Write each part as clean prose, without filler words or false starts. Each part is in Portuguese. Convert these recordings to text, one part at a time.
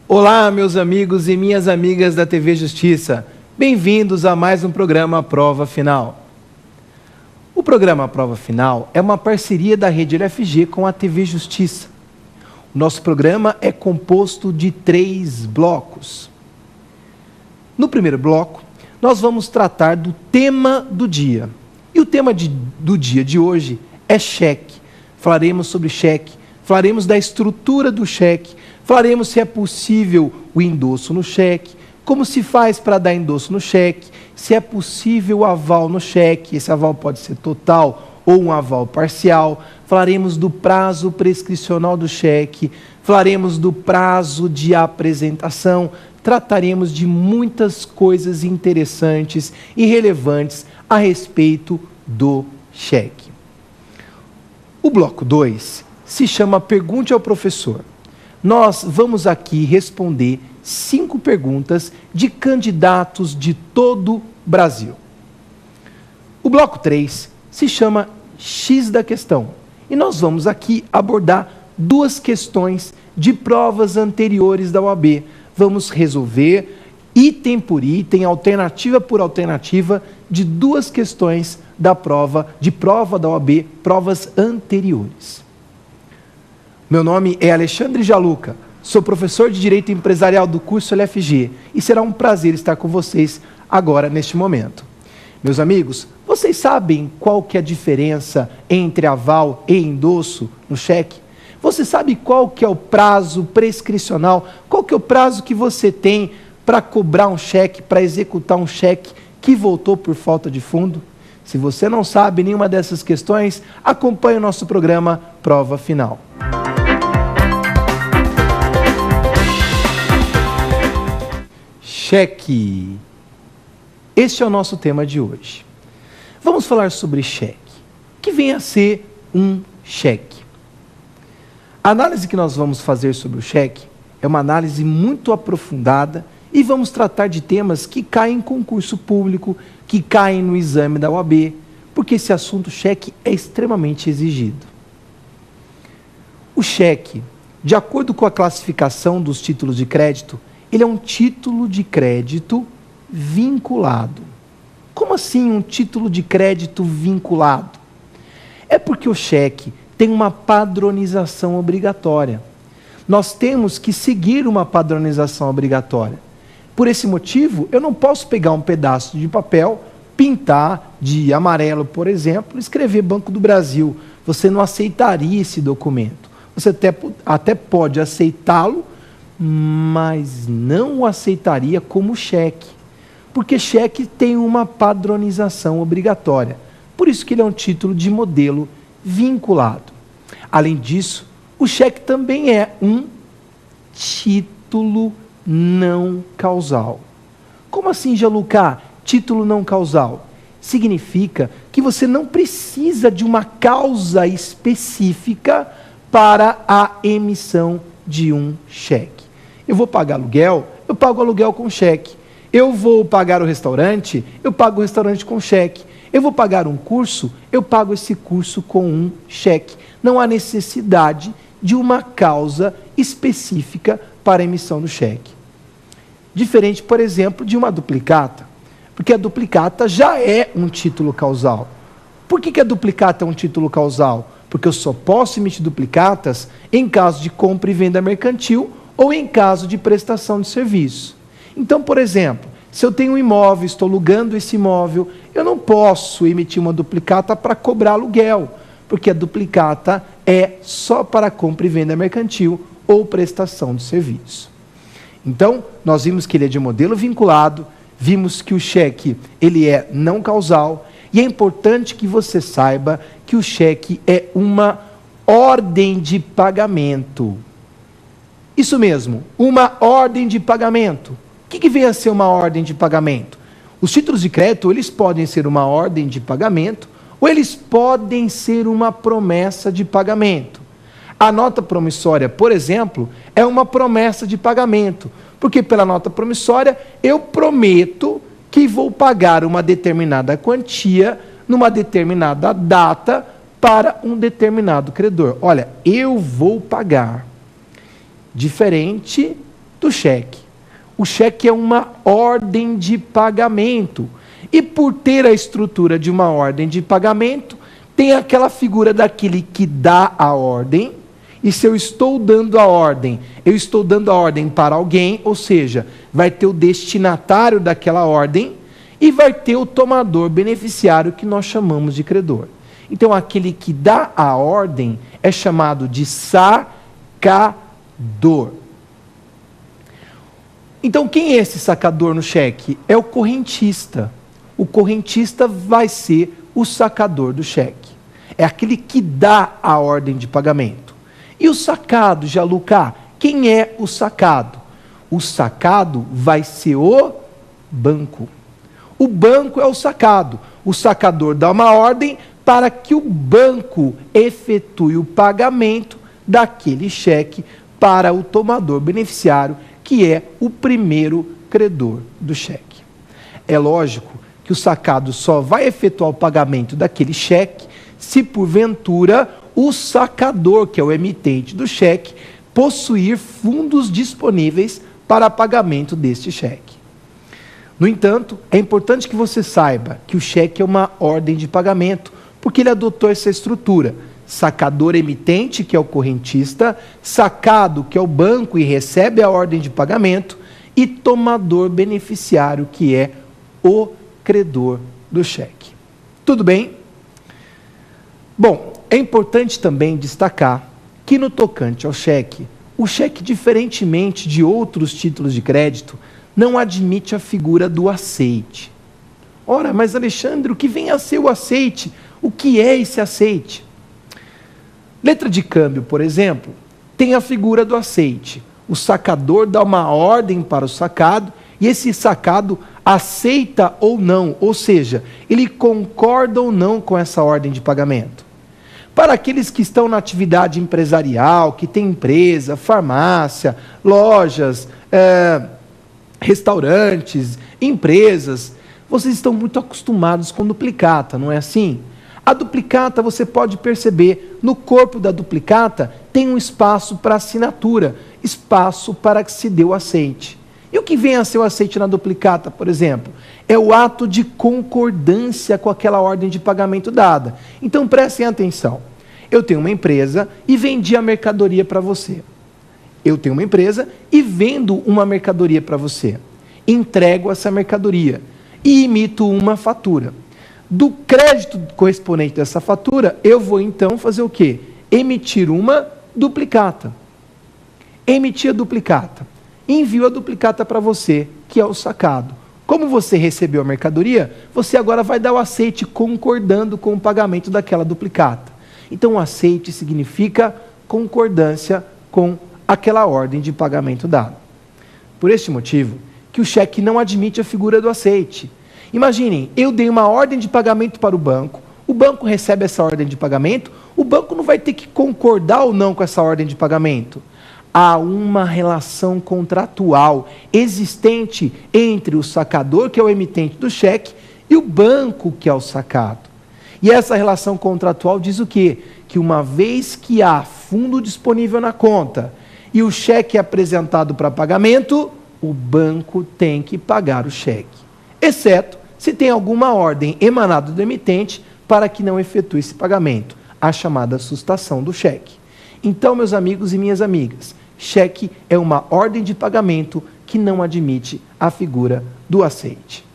Olá, meus amigos e minhas amigas da TV Justiça. Bem-vindos a mais um programa Prova Final. O programa Prova Final é uma parceria da Rede LFG com a TV Justiça. O nosso programa é composto de 3 blocos. No primeiro bloco, nós vamos tratar do tema do dia. E o tema do dia de hoje é cheque. Falaremos sobre cheque, falaremos da estrutura do cheque, falaremos se é possível o endosso no cheque, como se faz para dar endosso no cheque, se é possível o aval no cheque, esse aval pode ser total ou um aval parcial. Falaremos do prazo prescricional do cheque, falaremos do prazo de apresentação, trataremos de muitas coisas interessantes e relevantes a respeito do cheque. O bloco 2 se chama Pergunte ao Professor. Nós vamos aqui responder 5 perguntas de candidatos de todo o Brasil. O bloco 3 se chama X da questão. E nós vamos aqui abordar 2 questões de provas anteriores da OAB. Vamos resolver item por item, alternativa por alternativa, de 2 questões da prova da OAB, provas anteriores. Meu nome é Alexandre Jaluca, sou professor de Direito Empresarial do curso LFG e será um prazer estar com vocês agora neste momento. Meus amigos, vocês sabem qual que é a diferença entre aval e endosso no cheque? Você sabe qual que é o prazo prescricional? Qual que é o prazo que você tem para cobrar um cheque, para executar um cheque que voltou por falta de fundo? Se você não sabe nenhuma dessas questões, acompanhe o nosso programa Prova Final. Cheque. Este é o nosso tema de hoje. Vamos falar sobre cheque. O que vem a ser um cheque? A análise que nós vamos fazer sobre o cheque é uma análise muito aprofundada e vamos tratar de temas que caem em concurso público, que caem no exame da OAB, porque esse assunto cheque é extremamente exigido. O cheque, de acordo com a classificação dos títulos de crédito, ele é um título de crédito vinculado. Como assim um título de crédito vinculado? É porque o cheque tem uma padronização obrigatória. Nós temos que seguir uma padronização obrigatória. Por esse motivo, eu não posso pegar um pedaço de papel, pintar de amarelo, por exemplo, e escrever Banco do Brasil. Você não aceitaria esse documento. Você até pode aceitá-lo, mas não o aceitaria como cheque, porque cheque tem uma padronização obrigatória. Por isso que ele é um título de modelo vinculado. Além disso, o cheque também é um título não causal. Como assim, Jaluca? Título não causal? Significa que você não precisa de uma causa específica para a emissão de um cheque. Eu vou pagar aluguel, eu pago aluguel com cheque. Eu vou pagar o restaurante, eu pago o restaurante com cheque. Eu vou pagar um curso, eu pago esse curso com um cheque. Não há necessidade de uma causa específica para a emissão do cheque. Diferente, por exemplo, de uma duplicata, porque a duplicata já é um título causal. Por que a duplicata é um título causal? Porque eu só posso emitir duplicatas em caso de compra e venda mercantil ou em caso de prestação de serviço. Então, por exemplo, se eu tenho um imóvel, estou alugando esse imóvel, eu não posso emitir uma duplicata para cobrar aluguel, porque a duplicata é só para compra e venda mercantil ou prestação de serviço. Então, nós vimos que ele é de modelo vinculado, vimos que o cheque ele é não causal, e é importante que você saiba que o cheque é uma ordem de pagamento. Isso mesmo, uma ordem de pagamento. O que vem a ser uma ordem de pagamento? Os títulos de crédito, eles podem ser uma ordem de pagamento, ou eles podem ser uma promessa de pagamento. A nota promissória, por exemplo, é uma promessa de pagamento, porque pela nota promissória eu prometo que vou pagar uma determinada quantia numa determinada data para um determinado credor. Olha, eu vou pagar. Diferente do cheque. O cheque é uma ordem de pagamento. E por ter a estrutura de uma ordem de pagamento, tem aquela figura daquele que dá a ordem. E se eu estou dando a ordem, eu estou dando a ordem para alguém, ou seja, vai ter o destinatário daquela ordem e vai ter o tomador beneficiário que nós chamamos de credor. Então, aquele que dá a ordem é chamado de sacador. Então, quem é esse sacador no cheque? É o correntista. O correntista vai ser o sacador do cheque. É aquele que dá a ordem de pagamento. E o sacado, Gianluca? Quem é o sacado? O sacado vai ser o banco. O banco é o sacado. O sacador dá uma ordem para que o banco efetue o pagamento daquele cheque para o tomador beneficiário, que é o primeiro credor do cheque. É lógico que o sacado só vai efetuar o pagamento daquele cheque se porventura o sacador, que é o emitente do cheque, possuir fundos disponíveis para pagamento deste cheque. No entanto, é importante que você saiba que o cheque é uma ordem de pagamento, porque ele adotou essa estrutura. Sacador emitente, que é o correntista, sacado, que é o banco e recebe a ordem de pagamento, e tomador beneficiário, que é o credor do cheque. Tudo bem? Bom, é importante também destacar que no tocante ao cheque, o cheque, diferentemente de outros títulos de crédito, não admite a figura do aceite. Ora, mas Alexandre, o que vem a ser o aceite? O que é esse aceite? Letra de câmbio, por exemplo, tem a figura do aceite. O sacador dá uma ordem para o sacado e esse sacado aceita ou não, ou seja, ele concorda ou não com essa ordem de pagamento. Para aqueles que estão na atividade empresarial, que tem empresa, farmácia, lojas, restaurantes, empresas, vocês estão muito acostumados com duplicata, não é assim? A duplicata, você pode perceber, no corpo da duplicata tem um espaço para assinatura, espaço para que se dê o aceite. E o que vem a ser o aceite na duplicata, por exemplo? É o ato de concordância com aquela ordem de pagamento dada. Então prestem atenção. Eu tenho uma empresa e vendi a mercadoria para você. Eu tenho uma empresa e vendo uma mercadoria para você. Entrego essa mercadoria e emito uma fatura. Do crédito correspondente dessa fatura, eu vou então fazer o quê? Emitir uma duplicata. Emitir a duplicata. Envio a duplicata para você, que é o sacado. Como você recebeu a mercadoria, você agora vai dar o aceite concordando com o pagamento daquela duplicata. Então, o aceite significa concordância com aquela ordem de pagamento dada. Por este motivo, que o cheque não admite a figura do aceite. Imaginem, eu dei uma ordem de pagamento para o banco recebe essa ordem de pagamento, o banco não vai ter que concordar ou não com essa ordem de pagamento. Há uma relação contratual existente entre o sacador, que é o emitente do cheque, e o banco, que é o sacado. E essa relação contratual diz o quê? Que uma vez que há fundo disponível na conta e o cheque é apresentado para pagamento, o banco tem que pagar o cheque. Exceto se tem alguma ordem emanada do emitente para que não efetue esse pagamento, a chamada sustação do cheque. Então, meus amigos e minhas amigas, cheque é uma ordem de pagamento que não admite a figura do aceite.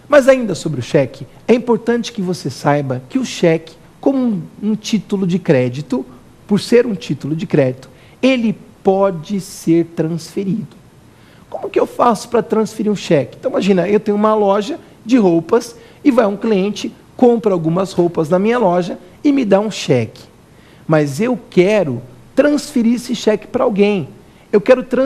Mas ainda sobre o cheque, é importante que você saiba que o cheque, como um título de crédito, por ser um título de crédito, ele pode ser transferido. Como que eu faço para transferir um cheque? Então imagina, eu tenho uma loja de roupas e vai um cliente, compra algumas roupas na minha loja e me dá um cheque. Mas eu quero transferir esse cheque para alguém. Eu quero transferir